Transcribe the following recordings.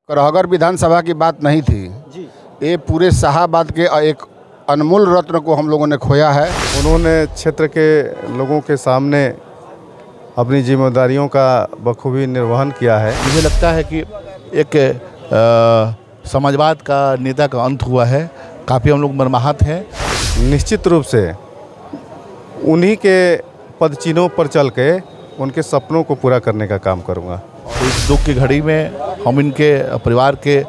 करहगर विधानसभा की बात नहीं थी जी। ये पूरे शाहाबाद के एक अनमोल रत्न को हम लोगों ने खोया है। उन्होंने क्षेत्र के लोगों के सामने अपनी जिम्मेदारियों का बखूबी निर्वहन किया है। मुझे लगता है कि एक समाजवाद का नेता का अंत हुआ है। काफ़ी हम लोग मर्माहत हैं। निश्चित रूप से उन्हीं के पदचिन्हों पर चल के उनके सपनों को पूरा करने का काम करूँगा। इस दुख की घड़ी में हम इनके परिवार के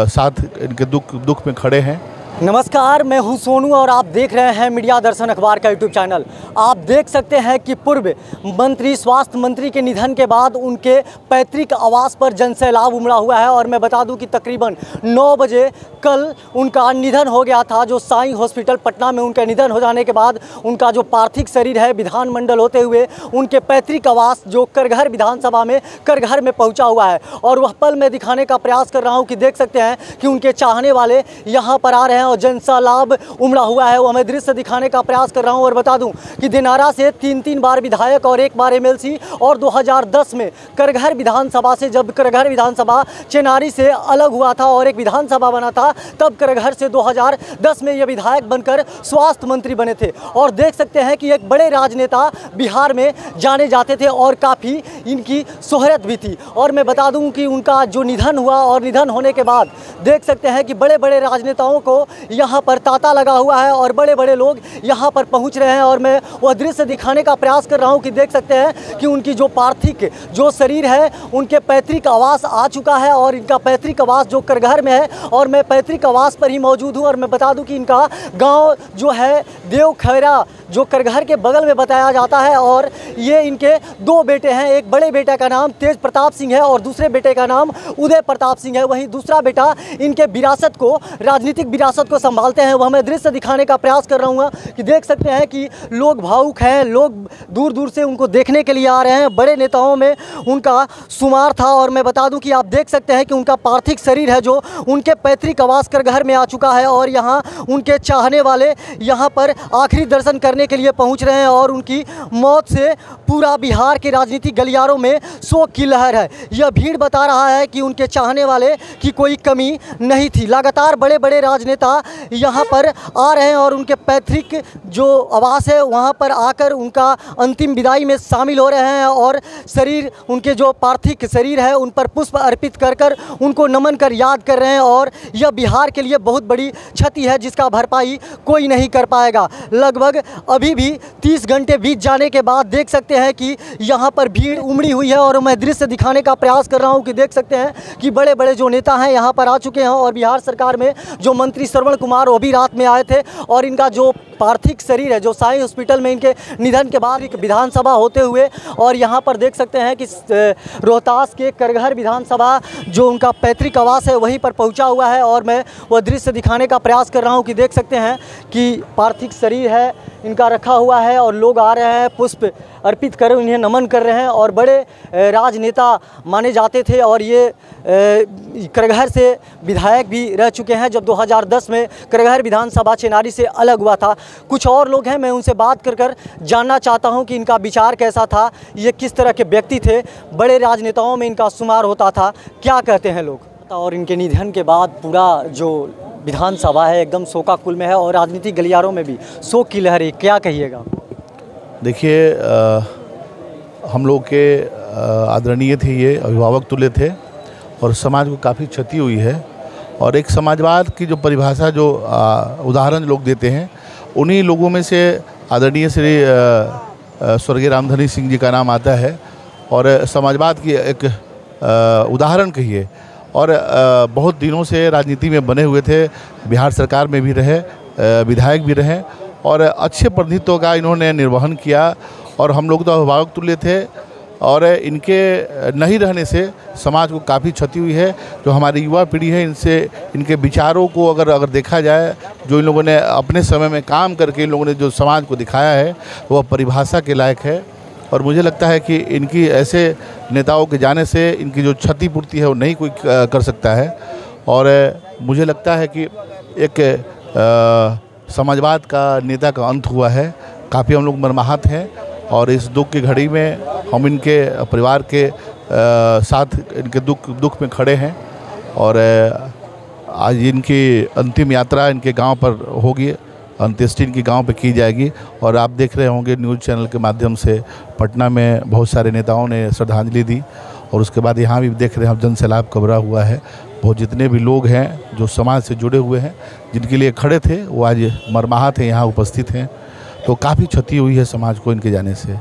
साथ इनके दुख में खड़े हैं। नमस्कार, मैं हूं सोनू और आप देख रहे हैं मीडिया दर्शन अखबार का यूट्यूब चैनल। आप देख सकते हैं कि पूर्व मंत्री स्वास्थ्य मंत्री के निधन के बाद उनके पैतृक आवास पर जनसैलाब उमड़ा हुआ है। और मैं बता दूं कि तकरीबन 9 बजे कल उनका निधन हो गया था। जो साई हॉस्पिटल पटना में उनका निधन हो जाने के बाद उनका जो पार्थिव शरीर है विधानमंडल होते हुए उनके पैतृक आवास जो करघर विधानसभा में करघर में पहुँचा हुआ है। और वह पल मैं दिखाने का प्रयास कर रहा हूँ कि देख सकते हैं कि उनके चाहने वाले यहाँ पर आ रहे हैं और जनसैलाब उमड़ा हुआ है। वो मैं दृश्य दिखाने का प्रयास कर रहा हूं। और बता दूं कि दिनारा से 3 बार विधायक और 1 बार एमएलसी और 2010 में करघर विधानसभा से, जब करघर विधानसभा चेनारी से अलग हुआ था और एक विधानसभा बना था, तब करघर से 2010 में ये विधायक बनकर स्वास्थ्य मंत्री बने थे। और देख सकते हैं कि एक बड़े राजनेता बिहार में जाने जाते थे और काफ़ी इनकी शोहरत भी थी। और मैं बता दूं कि उनका जो निधन हुआ और निधन होने के बाद देख सकते हैं कि बड़े बड़े राजनेताओं को यहाँ पर तांता लगा हुआ है और बड़े बड़े लोग यहाँ पर पहुँच रहे हैं। और मैं वह दृश्य दिखाने का प्रयास कर रहा हूँ कि देख सकते हैं कि उनकी जो पार्थिव जो शरीर है उनके पैतृक आवास आ चुका है। और इनका पैतृक आवास जो करघर में है और मैं पैतृक आवास पर ही मौजूद हूँ। और मैं बता दूँ कि इनका गाँव जो है देवखैरा जो करघर के बगल में बताया जाता है। और ये इनके 2 बेटे हैं। एक बड़े बेटे का नाम तेज प्रताप सिंह है और दूसरे बेटे का नाम उदय प्रताप सिंह है। वहीं दूसरा बेटा इनके विरासत को, राजनीतिक विरासत को संभालते हैं। वह मैं दृश्य दिखाने का प्रयास कर रहा हूँ कि देख सकते हैं कि लोग भावुक हैं, लोग दूर दूर से उनको देखने के लिए आ रहे हैं। बड़े नेताओं में उनका शुमार था। और मैं बता दूं कि आप देख सकते हैं कि उनका पार्थिव शरीर है जो उनके पैतृक आवास करघर में आ चुका है। और यहाँ उनके चाहने वाले यहाँ पर आखिरी दर्शन करने के लिए पहुँच रहे हैं। और उनकी मौत से पूरा बिहार के राजनीतिक गलियारों में शोक की लहर है। यह भीड़ बता रहा है कि उनके चाहने वाले की कोई कमी नहीं थी। लगातार बड़े बड़े राजनेता यहाँ पर आ रहे हैं और उनके पैतृक जो आवास है वहाँ पर आकर उनका अंतिम विदाई में शामिल हो रहे हैं। और शरीर, उनके जो पार्थिव शरीर है उन पर पुष्प अर्पित कर कर उनको नमन कर याद कर रहे हैं। और यह बिहार के लिए बहुत बड़ी क्षति है जिसका भरपाई कोई नहीं कर पाएगा। लगभग अभी भी 30 घंटे बीत जाने के बाद देख सकते हैं कि यहाँ पर भीड़ उमड़ी हुई है। और मैं दृश्य दिखाने का प्रयास कर रहा हूँ कि देख सकते हैं कि बड़े बड़े जो नेता हैं यहाँ पर आ चुके हैं। और बिहार सरकार में जो मंत्री श्रवण कुमार वो भी रात में आए थे। और इनका जो पार्थिव शरीर है जो साई हॉस्पिटल में इनके निधन के बाद एक विधानसभा होते हुए, और यहाँ पर देख सकते हैं कि रोहतास के करघर विधानसभा जो उनका पैतृक आवास है वहीं पर पहुँचा हुआ है। और मैं वह दृश्य दिखाने का प्रयास कर रहा हूँ कि देख सकते हैं कि पार्थिव शरीर है इनका रखा हुआ है और लोग आ रहे हैं, पुष्प अर्पित कर उन्हें नमन कर रहे हैं। और बड़े राजनेता माने जाते थे और ये करघर से विधायक भी रह चुके हैं जब 2010 में करघर विधानसभा चेनारी से अलग हुआ था। कुछ और लोग हैं, मैं उनसे बात कर जानना चाहता हूं कि इनका विचार कैसा था, ये किस तरह के व्यक्ति थे, बड़े राजनेताओं में इनका शुमार होता था, क्या कहते हैं लोग। और इनके निधन के बाद पूरा जो विधानसभा है एकदम शोकाकुल में है और राजनीतिक गलियारों में भी शोक की लहर है, क्या कहिएगा। देखिए, हम लोग के आदरणीय थे, ये अभिभावक तुल्य थे और समाज को काफ़ी क्षति हुई है। और एक समाजवाद की जो परिभाषा, जो उदाहरण लोग देते हैं, उन्हीं लोगों में से आदरणीय श्री स्वर्गीय रामधनी सिंह जी का नाम आता है। और समाजवाद की एक उदाहरण कहिए। और बहुत दिनों से राजनीति में बने हुए थे, बिहार सरकार में भी रहे, विधायक भी रहे और अच्छे प्रतिनिधित्व का इन्होंने निर्वहन किया। और हम लोग तो अभिभावक तुल्य थे और इनके नहीं रहने से समाज को काफ़ी क्षति हुई है। जो हमारी युवा पीढ़ी है, इनसे, इनके विचारों को अगर देखा जाए, जो इन लोगों ने अपने समय में काम करके इन लोगों ने जो समाज को दिखाया है वह परिभाषा के लायक है। और मुझे लगता है कि इनकी ऐसे नेताओं के जाने से इनकी जो क्षतिपूर्ति है वो नहीं कोई कर सकता है। और मुझे लगता है कि एक समाजवाद का नेता का अंत हुआ है। काफ़ी हम लोग मर्माहत हैं। और इस दुख की घड़ी में हम इनके परिवार के साथ इनके दुख में खड़े हैं। और आज इनकी अंतिम यात्रा इनके गांव पर होगी, अंत्येष्टि इनके गांव पे की जाएगी। और आप देख रहे होंगे न्यूज़ चैनल के माध्यम से पटना में बहुत सारे नेताओं ने श्रद्धांजलि दी, और उसके बाद यहाँ भी देख रहे हैं हम जनसैलाब कबरा हुआ है। बहुत जितने भी लोग हैं जो समाज से जुड़े हुए हैं, जिनके लिए खड़े थे, वो आज मरमाहा थे, यहाँ उपस्थित हैं। तो काफ़ी क्षति हुई है समाज को इनके जाने से।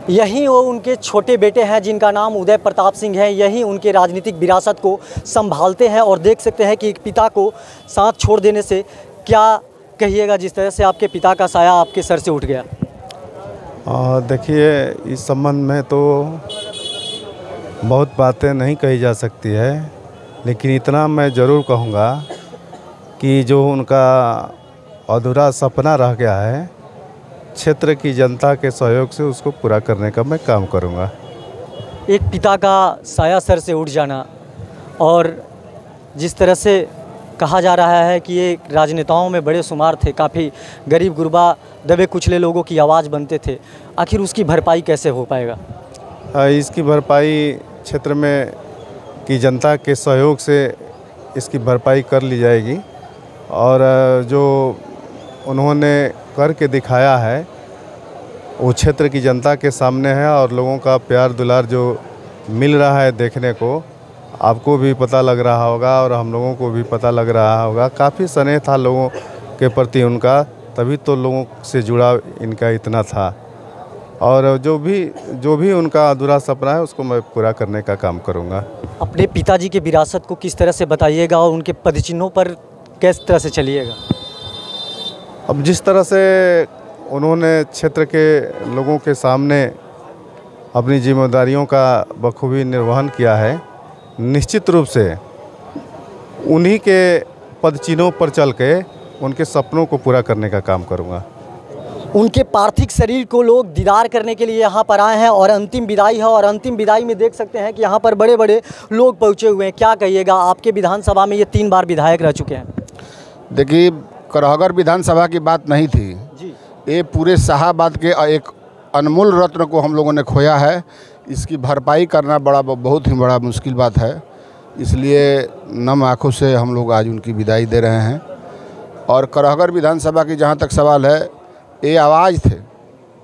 यही वो उनके छोटे बेटे हैं जिनका नाम उदय प्रताप सिंह है, यही उनके राजनीतिक विरासत को संभालते हैं। और देख सकते हैं कि एक पिता को साथ छोड़ देने से क्या कहिएगा, जिस तरह से आपके पिता का साया आपके सर से उठ गया। देखिए, इस संबंध में तो बहुत बातें नहीं कही जा सकती है, लेकिन इतना मैं ज़रूर कहूँगा कि जो उनका अधूरा सपना रह गया है, क्षेत्र की जनता के सहयोग से उसको पूरा करने का मैं काम करूँगा। एक पिता का साया सर से उठ जाना, और जिस तरह से कहा जा रहा है कि ये राजनेताओं में बड़े शुमार थे, काफ़ी गरीब गुरबा दबे कुचले लोगों की आवाज़ बनते थे, आखिर उसकी भरपाई कैसे हो पाएगा? इसकी भरपाई क्षेत्र में की जनता के सहयोग से इसकी भरपाई कर ली जाएगी। और जो उन्होंने करके दिखाया है वो क्षेत्र की जनता के सामने है, और लोगों का प्यार दुलार जो मिल रहा है देखने को, आपको भी पता लग रहा होगा और हम लोगों को भी पता लग रहा होगा। काफ़ी स्नेह था लोगों के प्रति उनका, तभी तो लोगों से जुड़ाव इनका इतना था। और जो भी उनका अधूरा सपना है उसको मैं पूरा करने का काम करूँगा। अपने पिताजी के विरासत को किस तरह से बताइएगा और उनके पदचिन्हों पर किस तरह से चलिएगा? अब जिस तरह से उन्होंने क्षेत्र के लोगों के सामने अपनी जिम्मेदारियों का बखूबी निर्वहन किया है, निश्चित रूप से उन्हीं के पदचिन्हों पर चल के उनके सपनों को पूरा करने का काम करूँगा। उनके पार्थिव शरीर को लोग दीदार करने के लिए यहाँ पर आए हैं, और अंतिम विदाई है, और अंतिम विदाई में देख सकते हैं कि यहाँ पर बड़े बड़े लोग पहुँचे हुए हैं। क्या कहिएगा, आपके विधानसभा में ये 3 बार विधायक रह चुके हैं। देखिए, करहगर विधानसभा की बात नहीं थी जी, ये पूरे शाहाबाद के एक अनमोल रत्न को हम लोगों ने खोया है। इसकी भरपाई करना बहुत ही बड़ा मुश्किल बात है, इसलिए नम आँखों से हम लोग आज उनकी विदाई दे रहे हैं। और करहगर विधानसभा की जहाँ तक सवाल है, ये आवाज़ थे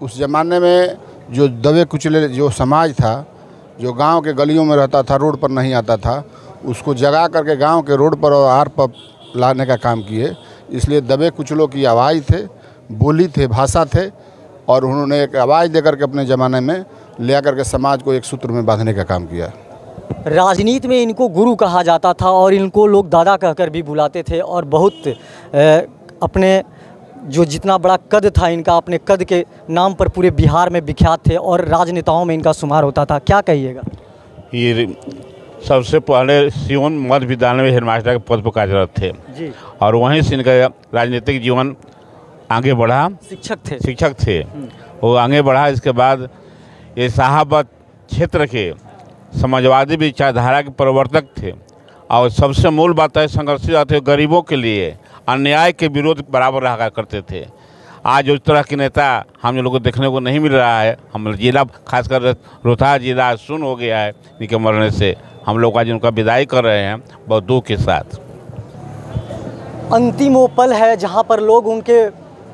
उस ज़माने में, जो दबे कुचले जो समाज था, जो गांव के गलियों में रहता था, रोड पर नहीं आता था, उसको जगा करके गांव के रोड पर और आर पर लाने का काम किए। इसलिए दबे कुचलों की आवाज़ थे, बोली थे, भाषा थे, और उन्होंने एक आवाज़ देकर के अपने ज़माने में ले कर के समाज को एक सूत्र में बांधने का काम किया। राजनीति में इनको गुरु कहा जाता था, और इनको लोग दादा कहकर भी बुलाते थे, और बहुत अपने जो जितना बड़ा कद था इनका, अपने कद के नाम पर पूरे बिहार में विख्यात थे, और राजनेताओं में इनका शुमार होता था। क्या कहिएगा? ये सबसे पहले सियोन मध्य विद्यालय में हेडमास्टर के पद पर कार्यरत थे जी, और वहीं से इनका राजनीतिक जीवन आगे बढ़ा। शिक्षक थे वो आगे बढ़ा। इसके बाद ये शाहाबाद क्षेत्र के समाजवादी विचारधारा के प्रवर्तक थे, और सबसे मूल बात है संघर्षी थे, गरीबों के लिए अन्याय के विरोध बराबर रहा करते थे। आज उस तरह के नेता हम लोगों को देखने को नहीं मिल रहा है। हम जिला खासकर रोहतास जिला सुन्न हो गया है इनके मरने से। हम लोग आज उनका विदाई कर रहे हैं बहुत दुख के साथ। अंतिम वो पल है जहां पर लोग उनके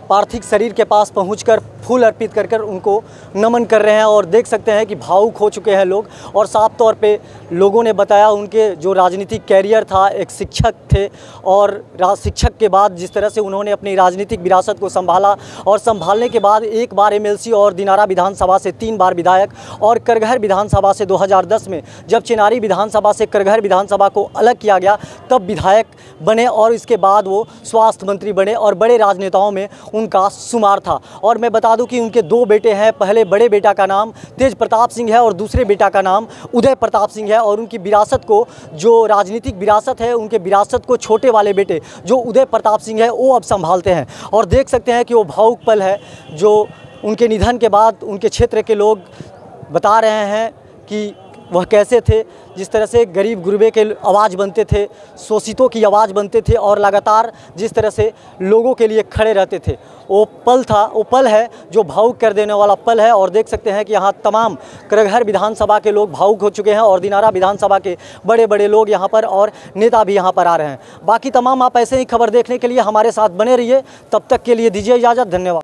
पार्थिव शरीर के पास पहुंचकर फूल अर्पित कर उनको नमन कर रहे हैं, और देख सकते हैं कि भावुक हो चुके हैं लोग। और साफ तौर पे लोगों ने बताया उनके जो राजनीतिक कैरियर था, एक शिक्षक थे, और शिक्षक के बाद जिस तरह से उन्होंने अपनी राजनीतिक विरासत को संभाला, और संभालने के बाद 1 बार एमएलसी और दिनारा विधानसभा से 3 बार विधायक, और करगहर विधानसभा से 2010 में जब चिनारी विधानसभा से करगहर विधानसभा को अलग किया गया तब विधायक बने, और इसके बाद वो स्वास्थ्य मंत्री बने, और बड़े राजनेताओं में उनका शुमार था। और मैं बता दूं कि उनके 2 बेटे हैं। पहले बड़े बेटा का नाम तेज प्रताप सिंह है, और दूसरे बेटा का नाम उदय प्रताप सिंह है। और उनकी विरासत को, जो राजनीतिक विरासत है, उनके विरासत को छोटे वाले बेटे जो उदय प्रताप सिंह है वो अब संभालते हैं। और देख सकते हैं कि वो भावुक पल है जो उनके निधन के बाद उनके क्षेत्र के लोग बता रहे हैं कि वह कैसे थे, जिस तरह से गरीब गुरबे के आवाज़ बनते थे, शोषितों की आवाज़ बनते थे और लगातार जिस तरह से लोगों के लिए खड़े रहते थे, वो पल है जो भावुक कर देने वाला पल है। और देख सकते हैं कि यहाँ तमाम करगहर विधानसभा के लोग भावुक हो चुके हैं और दिनारा विधानसभा के बड़े बड़े लोग यहाँ पर और नेता भी यहाँ पर आ रहे हैं। बाकी तमाम आप ऐसे ही खबर देखने के लिए हमारे साथ बने रहिए। तब तक के लिए दीजिए इजाज़त। धन्यवाद।